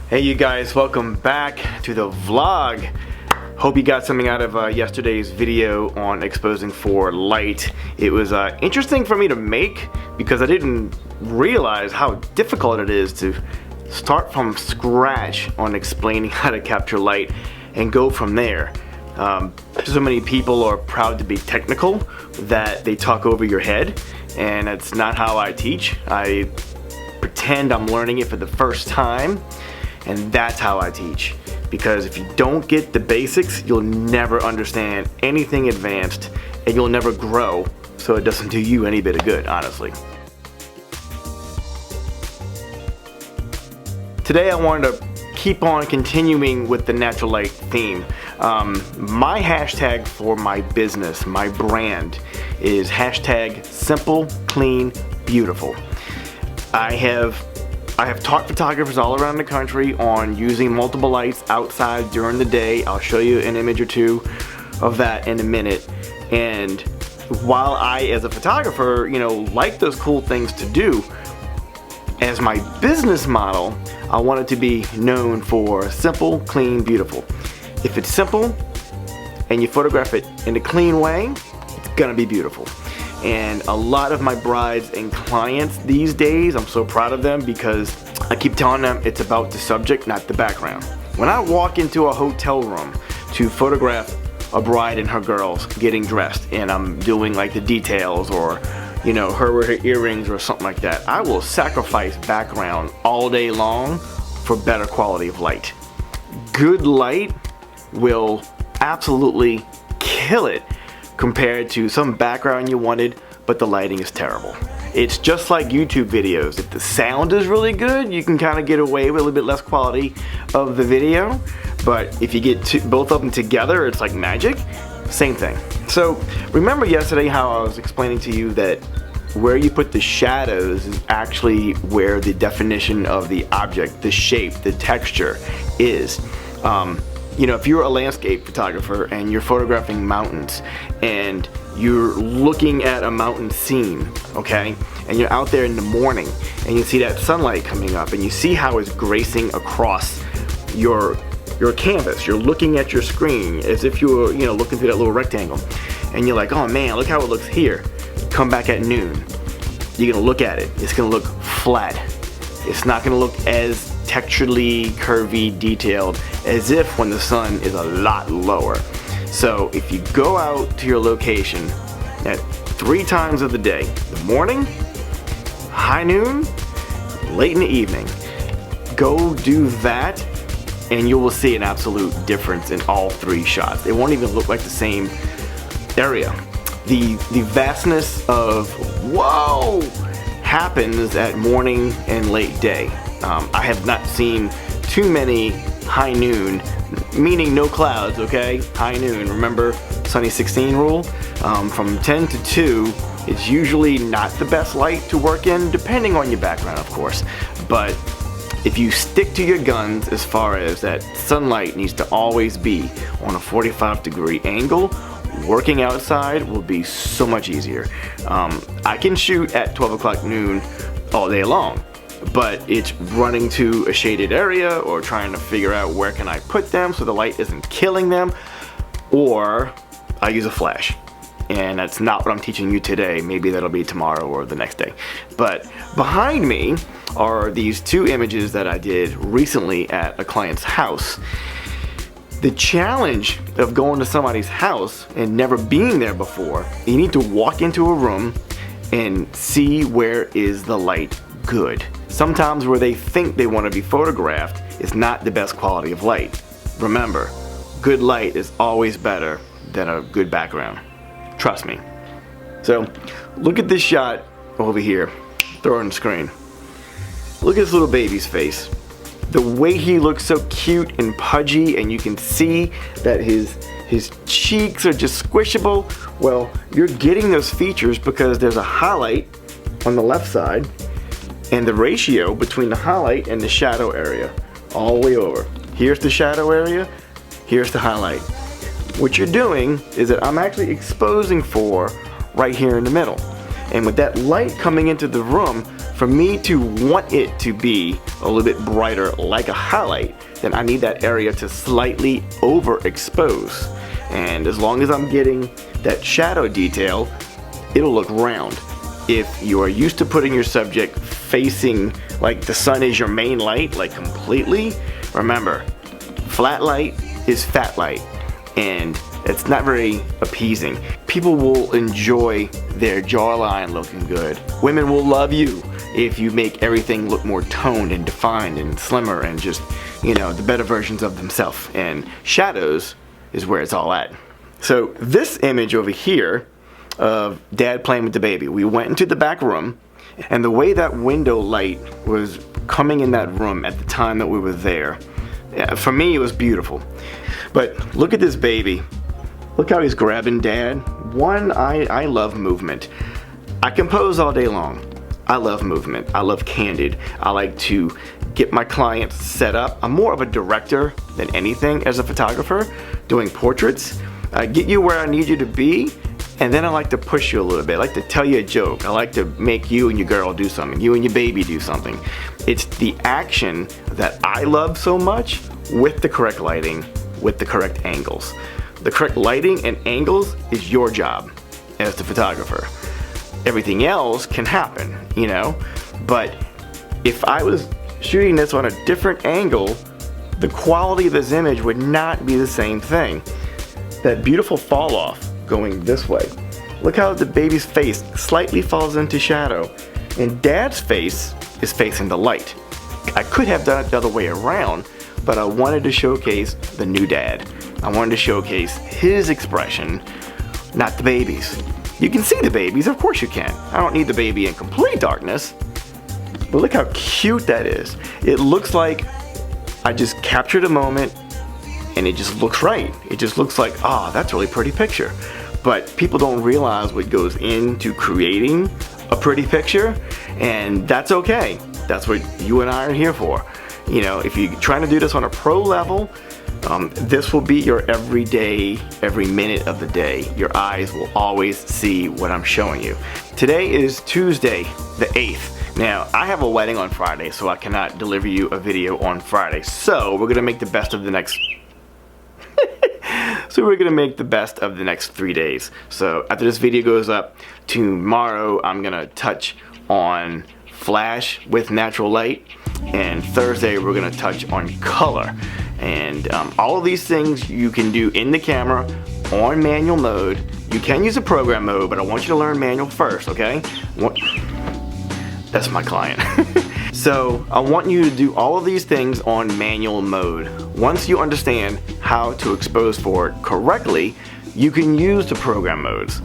Hey you guys, welcome back to the vlog. Hope you got something out of yesterday's video on exposing for light. It was interesting for me to make because I didn't realize how difficult it is to start from scratch on explaining how to capture light and go from there. So many people are proud to be technical that they talk over your head, and that's not how I teach. I pretend I'm learning it for the first time, and that's how I teach. Because if you don't get the basics, you'll never understand anything advanced, and you'll never grow, so it doesn't do you any bit of good, honestly. Today I wanted to keep on continuing with the natural light theme. My hashtag for my business, my brand, is hashtag simple, clean, beautiful. I have taught photographers all around the country on using multiple lights outside during the day. I'll show you an image or two of that in a minute. And while I, as a photographer, like those cool things to do, as my business model, I want it to be known for simple, clean, beautiful. If it's simple and you photograph it in a clean way, it's gonna be beautiful. And a lot of my brides and clients these days, I'm so proud of them because I keep telling them it's about the subject, not the background. When I walk into a hotel room to photograph a bride and her girls getting dressed, and I'm doing like the details or her with her earrings or something like that, I will sacrifice background all day long for better quality of light. Good light will absolutely kill it compared to some background you wanted, but the lighting is terrible. It's just like YouTube videos. If the sound is really good, you can kind of get away with a little bit less quality of the video, but if you get both of them together, it's like magic. Same thing. So remember yesterday how I was explaining to you that where you put the shadows is actually where the definition of the object, the shape, the texture is. If you're a landscape photographer and you're photographing mountains and you're looking at a mountain scene, okay, and you're out there in the morning and you see that sunlight coming up and you see how it's gracing across your canvas. You're looking at your screen as if you were, looking through that little rectangle, and you're like, oh man, look how it looks here. Come back at noon. You're gonna look at it. It's gonna look flat. It's not gonna look as texturally curvy, detailed as if when the sun is a lot lower. So if you go out to your location at 3 times of the day, the morning, high noon, late in the evening, go do that and you will see an absolute difference in all 3 shots. It won't even look like the same area. The vastness of whoa happens at morning and late day. I have not seen too many high noon, meaning no clouds, okay? High noon, remember sunny 16 rule? From 10 to 2, it's usually not the best light to work in, depending on your background, of course. But if you stick to your guns as far as that sunlight needs to always be on a 45-degree angle, working outside will be so much easier. I can shoot at 12 o'clock noon all day long, but it's running to a shaded area or trying to figure out where can I put them so the light isn't killing them, or I use a flash. And that's not what I'm teaching you today. Maybe that'll be tomorrow or the next day. But behind me are these 2 images that I did recently at a client's house. The challenge of going to somebody's house and never being there before, you need to walk into a room and see where is the light good. Sometimes where they think they want to be photographed is not the best quality of light. Remember, good light is always better than a good background. Trust me. So, look at this shot over here. Throw it on the screen. Look at this little baby's face. The way he looks so cute and pudgy, and you can see that his cheeks are just squishable. Well, you're getting those features because there's a highlight on the left side and the ratio between the highlight and the shadow area all the way over. Here's the shadow area, here's the highlight. What you're doing is that I'm actually exposing for right here in the middle. And with that light coming into the room For me to want it to be a little bit brighter like a highlight, then I need that area to slightly overexpose. And as long as I'm getting that shadow detail, it'll look round. If you are used to putting your subject facing like the sun is your main light, like completely, remember, flat light is fat light, and it's not very appeasing. People will enjoy their jawline looking good. Women will love you if you make everything look more toned and defined and slimmer and just, you know, the better versions of themselves. And shadows is where it's all at. So this image over here of Dad playing with the baby, we went into the back room, and the way that window light was coming in that room at the time that we were there, for me it was beautiful. But look at this baby. Look how he's grabbing Dad. One, I love movement. I compose all day long. I love movement. I love candid. I like to get my clients set up. I'm more of a director than anything as a photographer, doing portraits. I get you where I need you to be, and then I like to push you a little bit. I like to tell you a joke. I like to make you and your girl do something, you and your baby do something. It's the action that I love so much, with the correct lighting, with the correct angles. The correct lighting and angles is your job as the photographer. Everything else can happen, you know? But if I was shooting this on a different angle, the quality of this image would not be the same thing. That beautiful fall off going this way. Look how the baby's face slightly falls into shadow, and Dad's face is facing the light. I could have done it the other way around, but I wanted to showcase the new Dad. I wanted to showcase his expression, not the baby's. You can see the babies, of course you can. I don't need the baby in complete darkness, but look how cute that is. It looks like I just captured a moment and it just looks right. It just looks like, oh, that's a really pretty picture. But people don't realize what goes into creating a pretty picture, and that's okay. That's what you and I are here for. You know, if you're trying to do this on a pro level, this will be your everyday, every minute of the day. Your eyes will always see what I'm showing you. Today is Tuesday, the 8th. Now, I have a wedding on Friday, so I cannot deliver you a video on Friday. So we're gonna make the best of the next the next 3 days. So after this video goes up, tomorrow I'm gonna touch on flash with natural light, and Thursday we're gonna touch on color. And all of these things you can do in the camera on manual mode. You can use a program mode, but I want you to learn manual first, okay? That's my client. So I want you to do all of these things on manual mode. Once you understand how to expose for it correctly, you can use the program modes.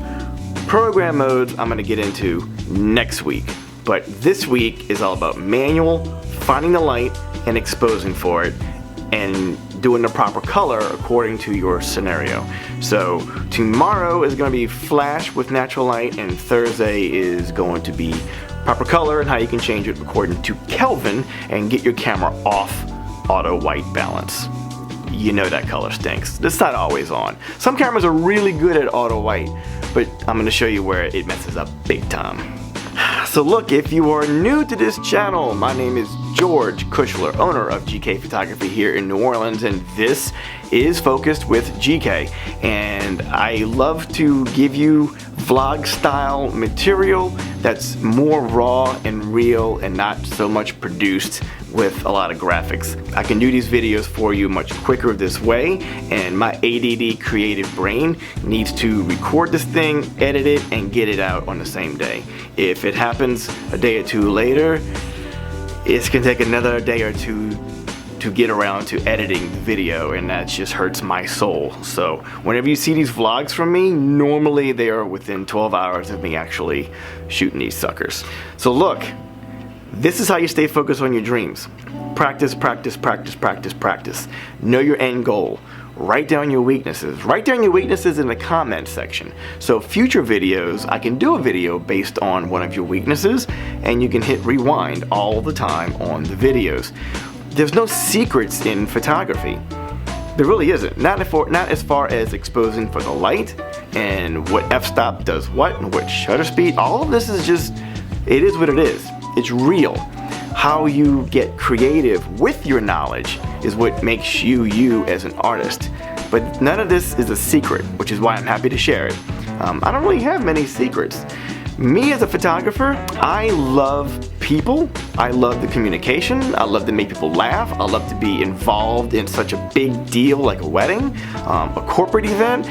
Program modes I'm gonna get into next week, but this week is all about manual, finding the light and exposing for it, and doing the proper color according to your scenario. So tomorrow is gonna be flash with natural light, and Thursday is going to be proper color and how you can change it according to Kelvin and get your camera off auto white balance. You know that color stinks. It's not always on. Some cameras are really good at auto white, but I'm gonna show you where it messes up big time. So look, if you are new to this channel, my name is George Kushler, owner of GK Photography here in New Orleans, and this is Focused with GK. And I love to give you vlog style material that's more raw and real and not so much produced with a lot of graphics. I can do these videos for you much quicker this way, and my ADD creative brain needs to record this thing, edit it, and get it out on the same day. If it happens a day or two later, it's gonna take another day or two to get around to editing the video, and that just hurts my soul. So whenever you see these vlogs from me, normally they are within 12 hours of me actually shooting these suckers. So look, this is how you stay focused on your dreams. Practice, practice, practice, practice, practice. Know your end goal. Write down your weaknesses. Write down your weaknesses in the comment section. So future videos, I can do a video based on one of your weaknesses, and you can hit rewind all the time on the videos. There's no secrets in photography. There really isn't. Not as far as exposing for the light and what f-stop does what and what shutter speed. All of this is just, it is what it is. It's real. How you get creative with your knowledge is what makes you you as an artist. But none of this is a secret, which is why I'm happy to share it. I don't really have many secrets. Me as a photographer, I love people. I love the communication. I love to make people laugh. I love to be involved in such a big deal like a wedding, a corporate event.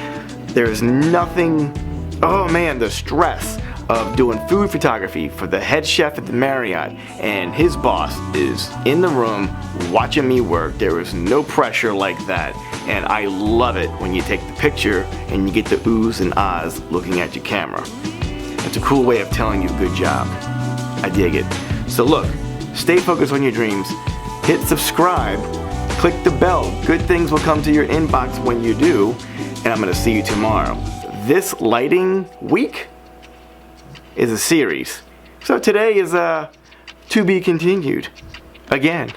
There's nothing, oh man, the stress of doing food photography for the head chef at the Marriott, and his boss is in the room watching me work. There is no pressure like that, and I love it when you take the picture and you get the oohs and ahs looking at your camera. It's a cool way of telling you good job. I dig it. So look, stay focused on your dreams, hit subscribe, click the bell. Good things will come to your inbox when you do, and I'm gonna see you tomorrow. This lighting week is a series. So today is to be continued again.